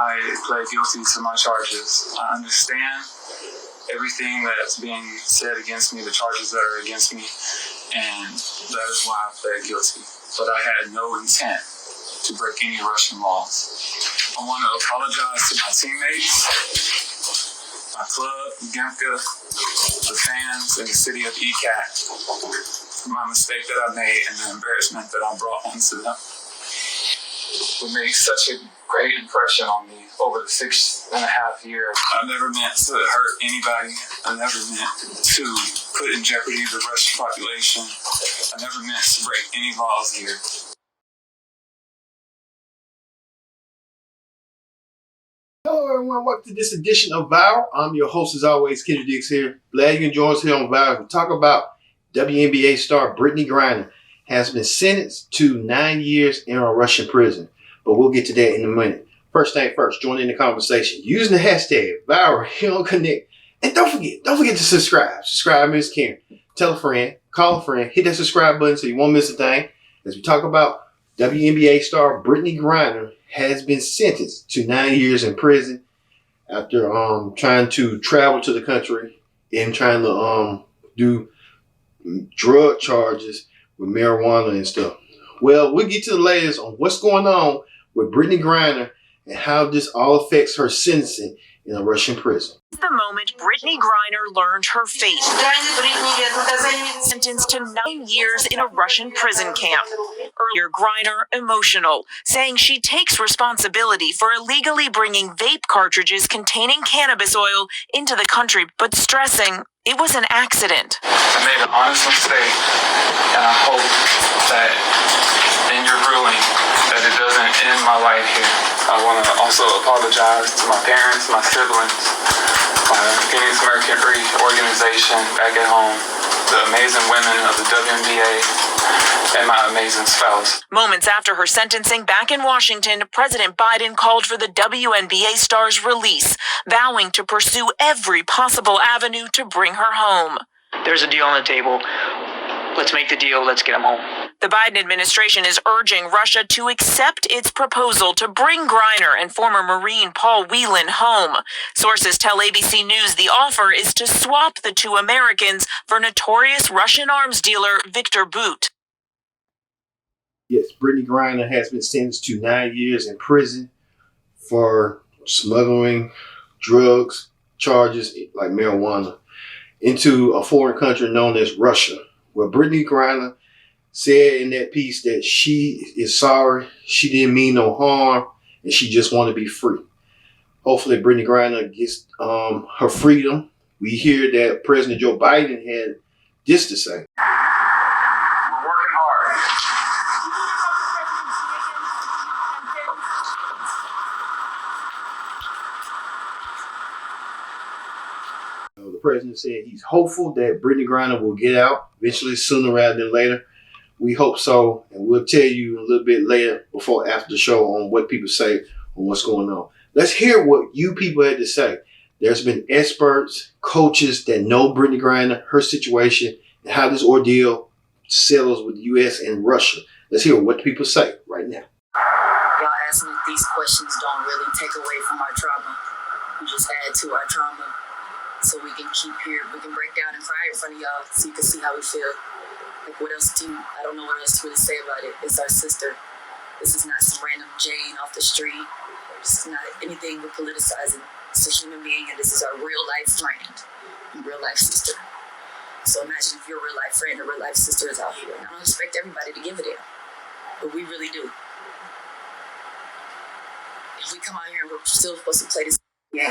I pled guilty to my charges. I understand everything that's being said against me, the charges that are against me, and that is why I pled guilty. But I had no intent to break any Russian laws. I want to apologize to my teammates, my club, Gemka, the fans, and the city of ECAT for my mistake that I made and the embarrassment that I brought onto them. It made such a great impression on me over the 6.5 years. I never meant to hurt anybody. I never meant to put in jeopardy the Russian population. I never meant to break any laws here. Hello everyone, welcome to this edition of Viral. I'm your host as always, Kendrick Dix here. Glad you can join us here on Viral. We talk about WNBA star Brittney Griner has been sentenced to 9 years in a Russian prison. But we'll get to that in a minute. First thing first, join in the conversation using the hashtag ViralHealConnect. And don't forget to subscribe. Subscribe, Ms. Karen. Tell a friend, call a friend, hit that subscribe button so you won't miss a thing. As we talk about WNBA star Brittney Griner has been sentenced to 9 years in prison after trying to travel to the country and trying to do drug charges with marijuana and stuff. Well, we'll get to the latest on what's going on with Brittney Griner and how this all affects her sentencing in a Russian prison. The moment Brittney Griner learned her fate. Sentenced to 9 years in a Russian prison camp. Earlier, Griner emotional, saying she takes responsibility for illegally bringing vape cartridges containing cannabis oil into the country, but stressing it was an accident. I made an honest mistake, and I hope that in your ruling that it doesn't end my life here. I want to also apologize to my parents, my siblings, my Phoenix Mercury organization back at home, the amazing women of the WNBA, and my amazing spouse. Moments after her sentencing back in Washington, President Biden called for the WNBA star's release, vowing to pursue every possible avenue to bring her home. There's a deal on the table. Let's make the deal. Let's get them home. The Biden administration is urging Russia to accept its proposal to bring Griner and former Marine Paul Whelan home. Sources tell ABC News the offer is to swap the two Americans for notorious Russian arms dealer Viktor Bout. Yes, Brittney Griner has been sentenced to 9 years in prison for smuggling drugs charges like marijuana into a foreign country known as Russia. Well, Brittney Griner said in that piece that she is sorry, she didn't mean no harm, and she just want to be free. Hopefully, Brittney Griner gets her freedom. We hear that President Joe Biden had this to say. We're working hard. The president said he's hopeful that Brittney Griner will get out eventually, sooner rather than later. We hope so, and we'll tell you a little bit later before after the show on what people say on what's going on. Let's hear what you people had to say. There's been experts, coaches that know Brittney Griner, her situation, and how this ordeal settles with the U.S. and Russia. Let's hear what people say right now. Y'all asking if these questions don't really take away from our trauma. We just add to our trauma so we can keep here. We can break down and cry in front of y'all so you can see how we feel. Like, what else I don't know what else to really say about it. It's our sister. This is not some random Jane off the street. This is not anything we're politicizing. It's a human being, and this is our real life friend and real life sister. So imagine if your real life friend or real life sister is out here. And I don't expect everybody to give it in, but we really do. If we come out here and we're still supposed to play this game,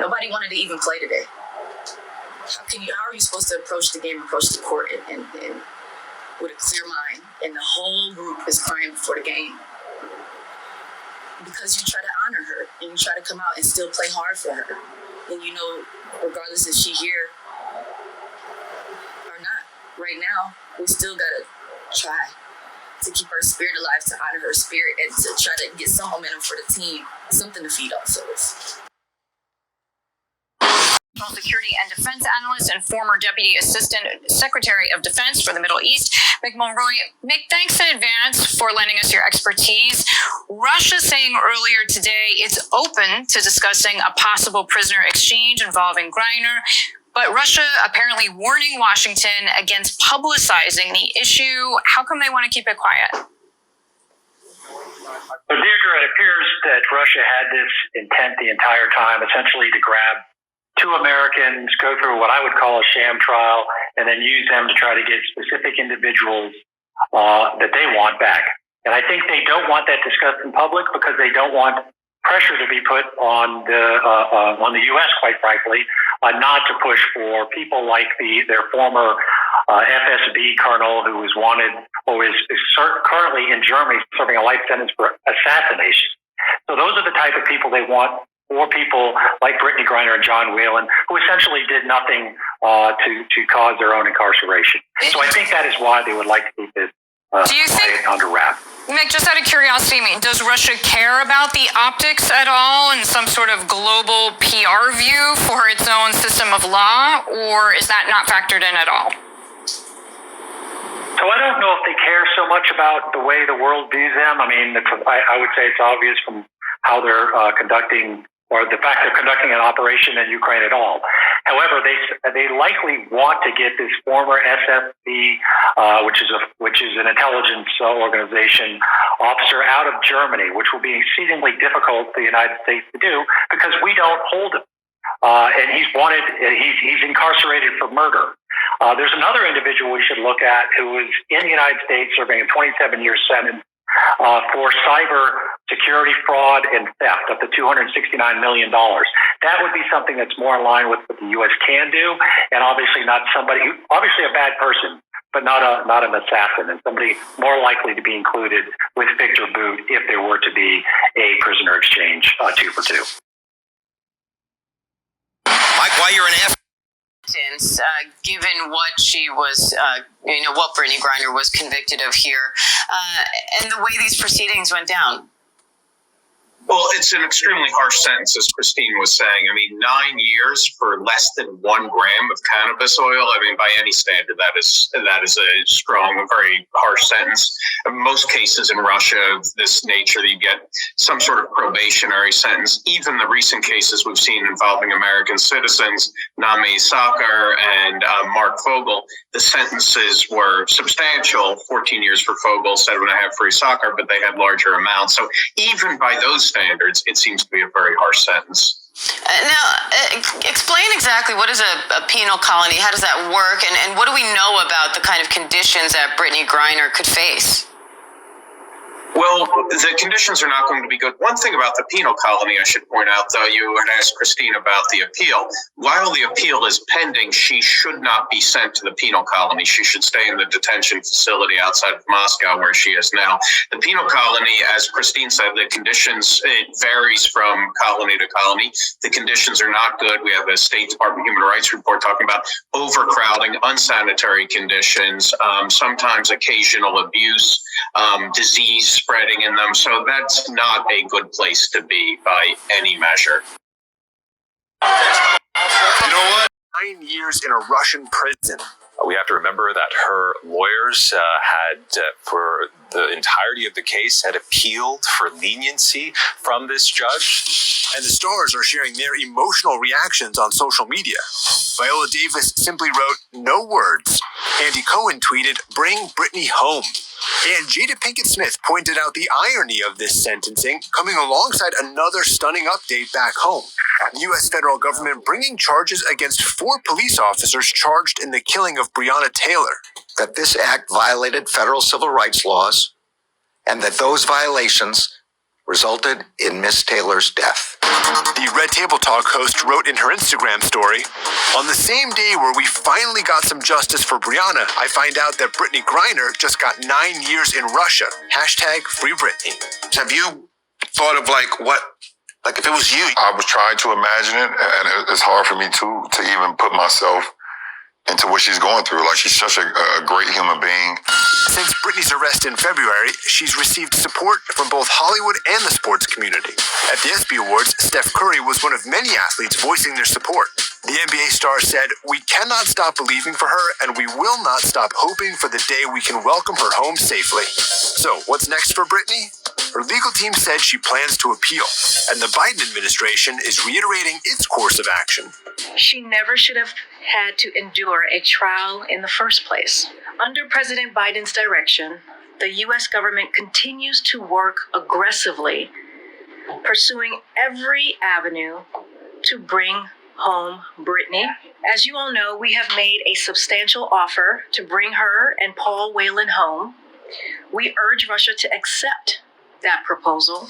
nobody wanted to even play today. How are you supposed to approach the game, approach the court and with a clear mind, and the whole group is crying before the game? Because you try to honor her, and you try to come out and still play hard for her. And you know, regardless if she's here or not, right now, we still gotta try to keep her spirit alive, to honor her spirit, and to try to get some momentum for the team, something to feed off of us. national security and defense analyst and former deputy assistant secretary of defense for the Middle East, Mick Mulroy. Mick, thanks in advance for lending us your expertise. Russia saying earlier today it's open to discussing a possible prisoner exchange involving Griner, but Russia apparently warning Washington against publicizing the issue. How come they want to keep it quiet? Well, Deirdre, it appears that Russia had this intent the entire time, essentially to grab two Americans, go through what I would call a sham trial, and then use them to try to get specific individuals that they want back. And I think they don't want that discussed in public because they don't want pressure to be put on the U.S., quite frankly, not to push for people like their former FSB colonel who was wanted or is currently in Germany serving a life sentence for assassination. So those are the type of people they want, or people like Brittney Griner and John Whelan, who essentially did nothing to cause their own incarceration. So I think that is why they would like to keep this under wraps. Mick, just out of curiosity, does Russia care about the optics at all in some sort of global PR view for its own system of law, or is that not factored in at all? So I don't know if they care so much about the way the world views them. I mean, I would say it's obvious from how they're conducting, or the fact they're conducting an operation in Ukraine at all. However, they likely want to get this former SFB, which is an intelligence organization, officer out of Germany, which will be exceedingly difficult for the United States to do because we don't hold him. And he's incarcerated for murder. There's another individual we should look at who is in the United States serving a 27-year sentence for cyber security fraud and theft up to $269 million. That would be something that's more in line with what the U.S. can do, and obviously not somebody who, obviously a bad person, but not an assassin, and somebody more likely to be included with Victor Boot if there were to be a prisoner exchange 2 for 2. Mike, while you're in given what she was, what Brittney Griner was convicted of here, and the way these proceedings went down. Well, it's an extremely harsh sentence, as Christine was saying. I mean, 9 years for less than 1 gram of cannabis oil. I mean, by any standard, that is a strong, very harsh sentence. In most cases in Russia of this nature, you get some sort of probationary sentence. Even the recent cases we've seen involving American citizens, Nami Sakar and Mark Fogel, the sentences were substantial. 14 years for Fogel, 7.5 for Sakar, but they had larger amounts. So even by those standards, it seems to be a very harsh sentence. Now, explain exactly what is a penal colony, how does that work, and what do we know about the kind of conditions that Brittney Griner could face? Well, the conditions are not going to be good. One thing about the penal colony, I should point out, though, you had asked Christine about the appeal. While the appeal is pending, she should not be sent to the penal colony. She should stay in the detention facility outside of Moscow, where she is now. The penal colony, as Christine said, the conditions, it varies from colony to colony. The conditions are not good. We have a State Department Human Rights report talking about overcrowding, unsanitary conditions, sometimes occasional abuse, disease spreading in them. So that's not a good place to be by any measure. You know what? 9 years in a Russian prison. We have to remember that her lawyers had, for the entirety of the case, had appealed for leniency from this judge. And the stars are sharing their emotional reactions on social media. Viola Davis simply wrote, "No words." Andy Cohen tweeted, "Bring Brittney home." And Jada Pinkett Smith pointed out the irony of this sentencing, coming alongside another stunning update back home. The U.S. federal government bringing charges against 4 police officers charged in the killing of Breonna Taylor. That this act violated federal civil rights laws, and that those violations resulted in Miss Taylor's death. The Red Table Talk host wrote in her Instagram story, "On the same day where we finally got some justice for Breonna, I find out that Brittney Griner just got 9 years in Russia. #Free Brittney." Have you thought of if it was you? I was trying to imagine it, and it's hard for me to even put myself into what she's going through. Like, she's such a great human being. Since Brittney's arrest in February, she's received support from both Hollywood and the sports community. At the ESPY Awards, Steph Curry was one of many athletes voicing their support. The NBA star said, "We cannot stop believing for her, and we will not stop hoping for the day we can welcome her home safely." So, what's next for Brittney? Her legal team said she plans to appeal, and the Biden administration is reiterating its course of action. She never should have had to endure a trial in the first place. Under President Biden's direction, the U.S. government continues to work aggressively, pursuing every avenue to bring home Brittney. As you all know, we have made a substantial offer to bring her and Paul Whelan home. We urge Russia to accept that proposal.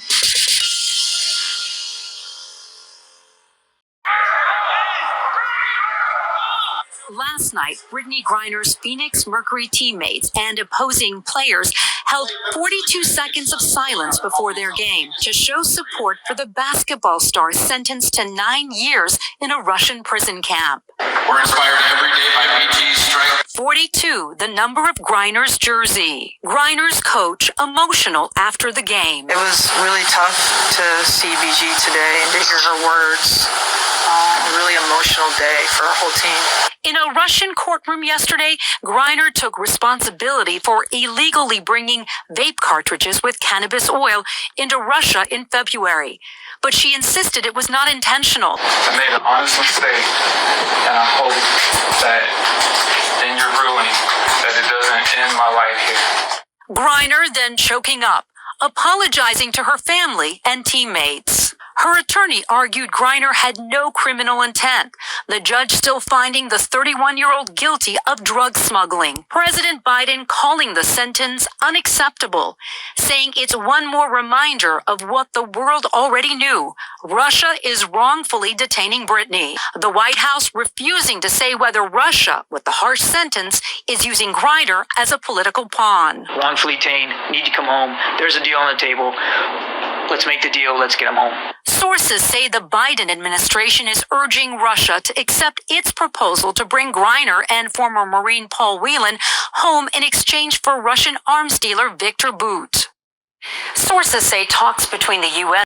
Last night, Brittney Griner's Phoenix Mercury teammates and opposing players held 42 seconds of silence before their game to show support for the basketball star sentenced to 9 years in a Russian prison camp. We're inspired every day by BG's strength. 42, the number of Griner's jersey. Griner's coach emotional after the game. It was really tough to see BG today and to hear her words. Really emotional day for our whole team. In a Russian courtroom yesterday, Griner took responsibility for illegally bringing vape cartridges with cannabis oil into Russia in February. But she insisted it was not intentional. I made an honest mistake, and I hope that in your ruling that it doesn't end my life here. Griner then choking up, apologizing to her family and teammates. Her attorney argued Griner had no criminal intent, the judge still finding the 31-year-old guilty of drug smuggling. President Biden calling the sentence unacceptable, saying it's one more reminder of what the world already knew. Russia is wrongfully detaining Brittney. The White House refusing to say whether Russia, with the harsh sentence, is using Griner as a political pawn. Wrongfully detained, need to come home. There's a deal on the table. Let's make the deal. Let's get him home. Sources say the Biden administration is urging Russia to accept its proposal to bring Griner and former Marine Paul Whelan home in exchange for Russian arms dealer Viktor Bout. Sources say talks between the U.S.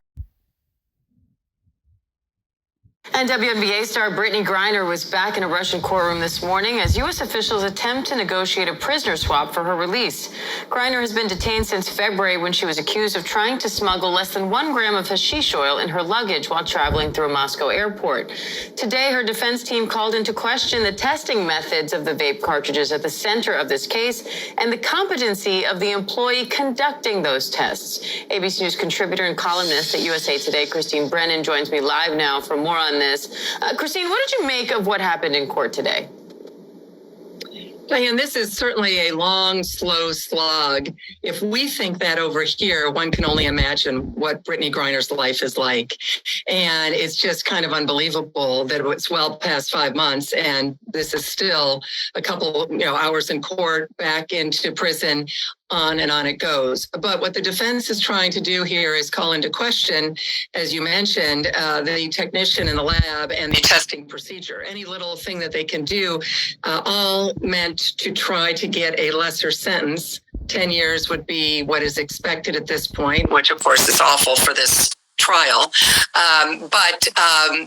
And WNBA star Brittney Griner was back in a Russian courtroom this morning as U.S. officials attempt to negotiate a prisoner swap for her release. Griner has been detained since February when she was accused of trying to smuggle less than 1 gram of hashish oil in her luggage while traveling through a Moscow airport. Today, her defense team called into question the testing methods of the vape cartridges at the center of this case and the competency of the employee conducting those tests. ABC News contributor and columnist at USA Today, Christine Brennan, joins me live now for more on this. Christine, what did you make of what happened in court today? Diane, this is certainly a long, slow slog. If we think that over here, one can only imagine what Brittney Griner's life is like. And it's just kind of unbelievable that it's well past 5 months and this is still a couple, hours in court, back into prison. On and on it goes. But what the defense is trying to do here is call into question, as you mentioned, the technician in the lab and the testing procedure. Any little thing that they can do, all meant to try to get a lesser sentence. 10 years would be what is expected at this point, which of course is awful for this trial. But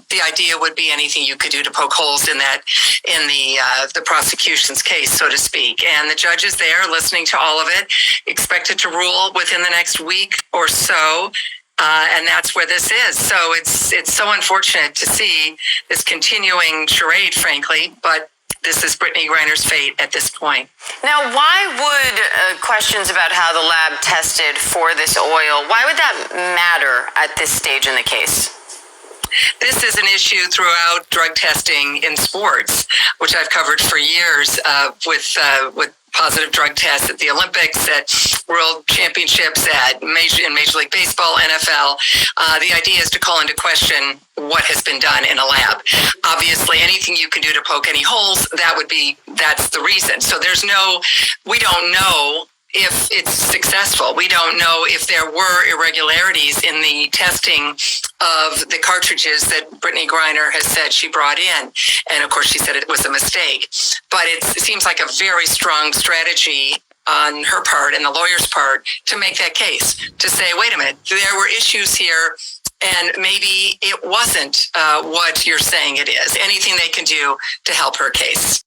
the idea would be anything you could do to poke holes in the prosecution's case, so to speak. And the judge is there listening to all of it, expected to rule within the next week or so. And that's where this is. So it's so unfortunate to see this continuing charade, frankly, but this is Brittney Griner's fate at this point. Now, why would questions about how the lab tested for this oil, why would that matter at this stage in the case? This is an issue throughout drug testing in sports, which I've covered for years with positive drug tests at the Olympics, at World Championships, in Major League Baseball, NFL. The idea is to call into question what has been done in a lab. Obviously, anything you can do to poke any holes, that's the reason. So we don't know if it's successful. We don't know if there were irregularities in the testing of the cartridges that Brittney Griner has said she brought in. And of course, she said it was a mistake. But it seems like a very strong strategy on her part and the lawyer's part to make that case, to say, wait a minute, there were issues here, and maybe it wasn't what you're saying it is. Anything they can do to help her case.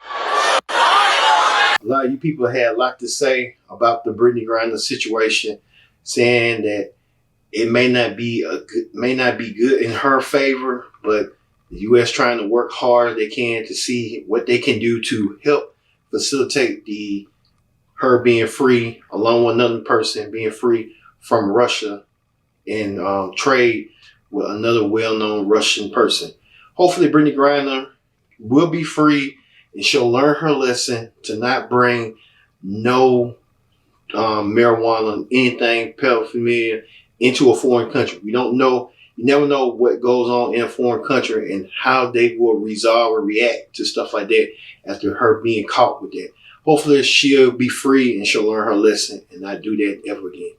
A lot of you people had a lot to say about the Brittney Griner situation, saying that it may not be good in her favor, but the U.S. trying to work hard as they can to see what they can do to help facilitate her being free, along with another person being free from Russia and trade with another well-known Russian person. Hopefully, Brittney Griner will be free and she'll learn her lesson to not bring no marijuana, anything paraphernalia into a foreign country. We don't know. You never know what goes on in a foreign country and how they will resolve or react to stuff like that after her being caught with that. Hopefully she'll be free and she'll learn her lesson and not do that ever again.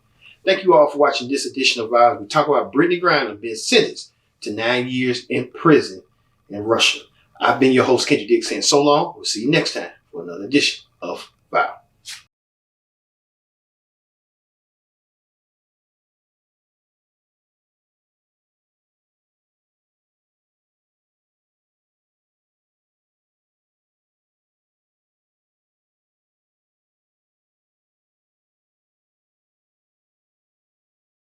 Thank you all for watching this edition of Vibe. We talk about Brittney Griner being sentenced to 9 years in prison in Russia. I've been your host, Kendrick Dick, saying so long. We'll see you next time for another edition of